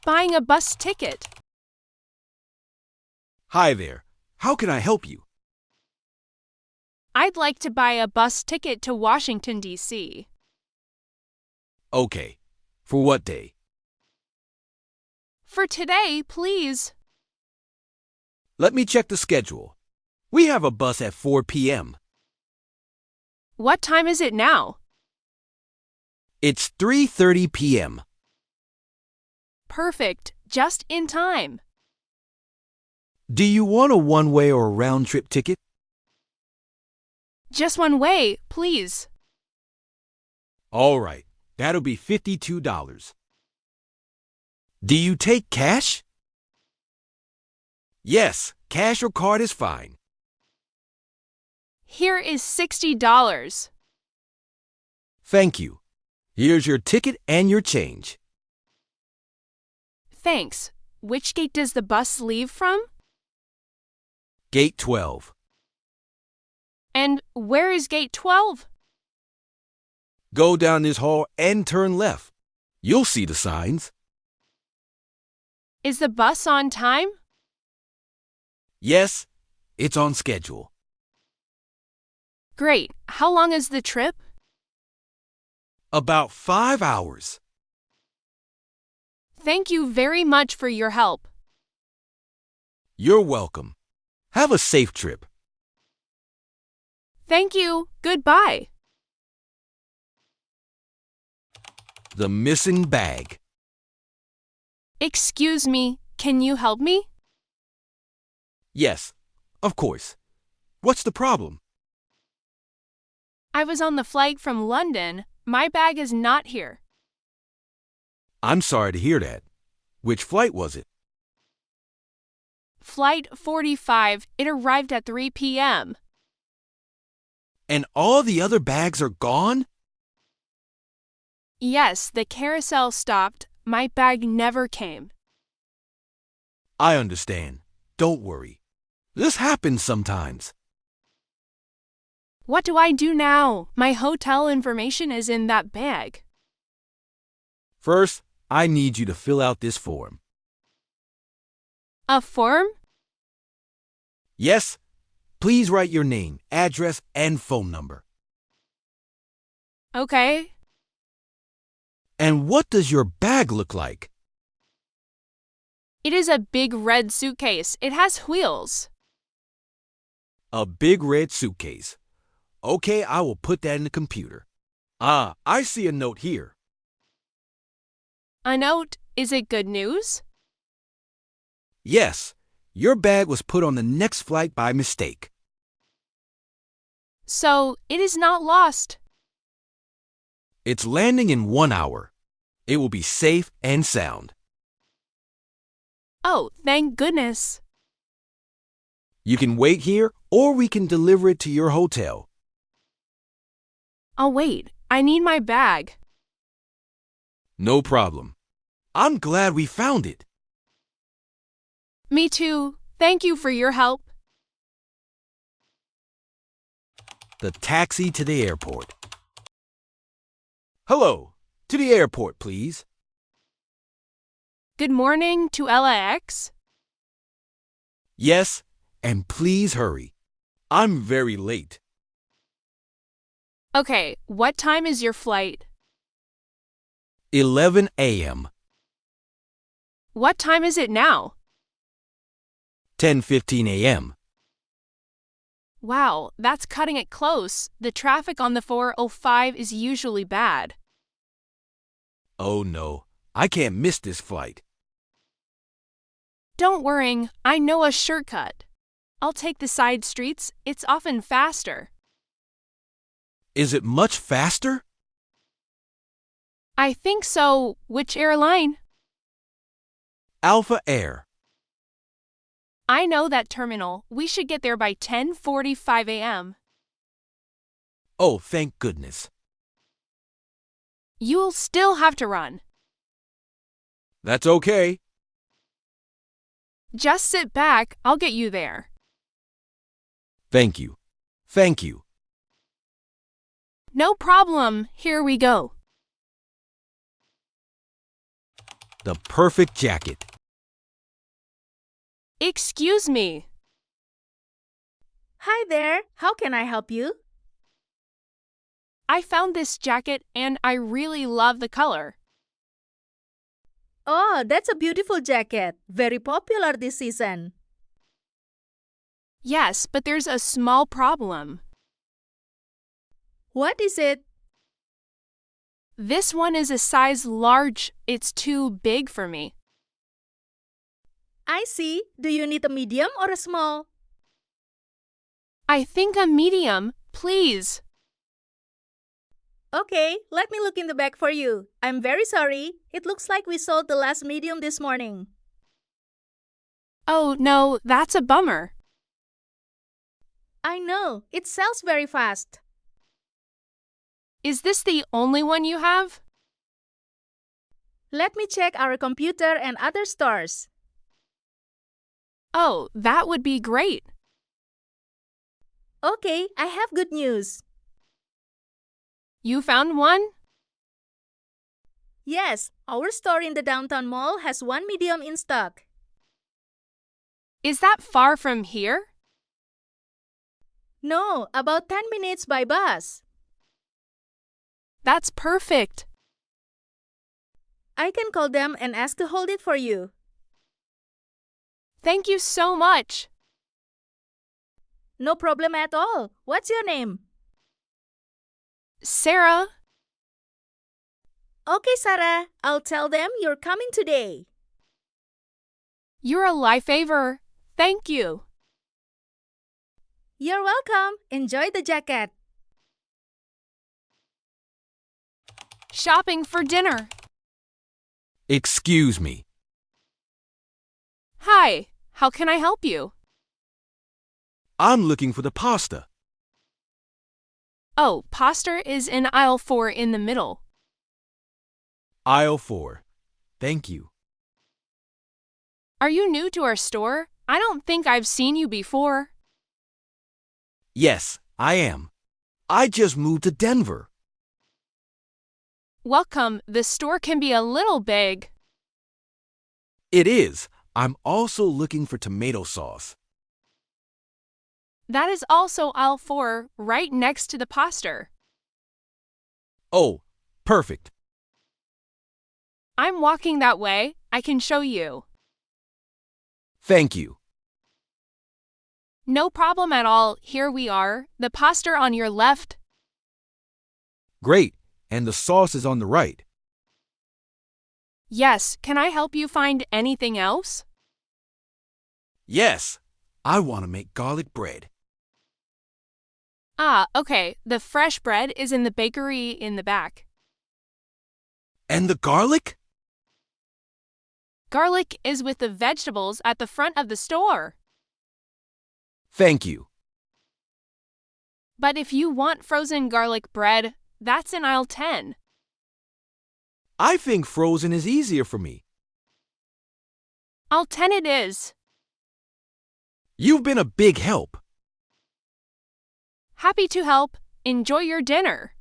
buying a bus ticket. Hi there. How can I help you? I'd like to buy a bus ticket to Washington, D.C. Okay. For what day? For today, please. Let me check the schedule. We have a bus at 4 p.m. What time is it now? It's 3:30 p.m. Perfect. Just in time. Do you want a one-way or a round-trip ticket? Just one way, please. All right. That'll be $52. Do you take cash? Yes, cash or card is fine. Here is $60. Thank you. Here's your ticket and your change. Thanks. Which gate does the bus leave from? Gate 12. And where is gate 12? Go down this hall and turn left. You'll see the signs. Is the bus on time? Yes, it's on schedule. Great. How long is the trip? About 5 hours. Thank you very much for your help. You're welcome. Have a safe trip. Thank you. Goodbye. The missing bag. Excuse me, can you help me? Yes, of course. What's the problem? I was on the flight from London. My bag is not here. I'm sorry to hear that. Which flight was it? Flight 45. It arrived at 3 p.m. And all the other bags are gone? Yes, the carousel stopped. My bag never came. I understand. Don't worry. This happens sometimes. What do I do now? My hotel information is in that bag. First, I need you to fill out this form. A form? Yes, please write your name, address, and phone number. Okay. And what does your bag look like? It is a big red suitcase. It has wheels. A big red suitcase. Okay, I will put that in the computer. Ah, I see a note here. A note? Is it good news? Yes, your bag was put on the next flight by mistake. So, it is not lost. It's landing in 1 hour. It will be safe and sound. Oh, thank goodness. You can wait here or we can deliver it to your hotel. I'll wait. I need my bag. No problem. I'm glad we found it. Me too. Thank you for your help. The taxi to the airport. Hello, to the airport, please. Good morning to LAX. Yes, and please hurry. I'm very late. Okay, what time is your flight? 11 a.m. What time is it now? 10:15 a.m. Wow, that's cutting it close. The traffic on the 405 is usually bad. Oh no, I can't miss this flight. Don't worry, I know a shortcut. I'll take the side streets. It's often faster. Is it much faster? I think so. Which airline? Alpha Air. I know that terminal. We should get there by 10:45 a.m. Oh, thank goodness. You'll still have to run. That's okay. Just sit back. I'll get you there. Thank you. Thank you. No problem. Here we go. the perfect jacket. Excuse me. Hi there, how can I help you? I found this jacket and I really love the color. Oh, that's a beautiful jacket. Very popular this season. Yes, but there's a small problem. What is it? This one is a size large. It's too big for me. I see. Do you need a medium or a small? I think a medium, please. Okay, let me look in the bag for you. I'm very sorry. It looks like we sold the last medium this morning. Oh, no, that's a bummer. I know, it sells very fast. Is this the only one you have? Let me check our computer and other stores. Oh, that would be great. Okay, I have good news. You found one? Yes, our store in the downtown mall has one medium in stock. Is that far from here? No, about 10 minutes by bus. That's perfect. I can call them and ask to hold it for you. Thank you so much. No problem at all. What's your name? Sarah? Okay, Sarah. I'll tell them you're coming today. You're a lifesaver. Thank you. You're welcome. Enjoy the jacket. Shopping for dinner. Excuse me. Hi, how can I help you? I'm looking for the pasta. Oh, pasta is in aisle 4 in the middle. Aisle 4. Thank you. Are you new to our store? I don't think I've seen you before. Yes, I am. I just moved to Denver. Welcome. The store can be a little big. It is. I'm also looking for tomato sauce. That is also aisle 4, right next to the pasta. Oh, perfect. I'm walking that way. I can show you. Thank you. No problem at all. Here we are. The pasta on your left. Great. And the sauce is on the right. Yes, can I help you find anything else? Yes, I want to make garlic bread. Ah, okay. The fresh bread is in the bakery in the back. And the garlic? Garlic is with the vegetables at the front of the store. Thank you. But if you want frozen garlic bread, that's in aisle 10. I think frozen is easier for me. Aisle 10 it is. You've been a big help. Happy to help. Enjoy your dinner.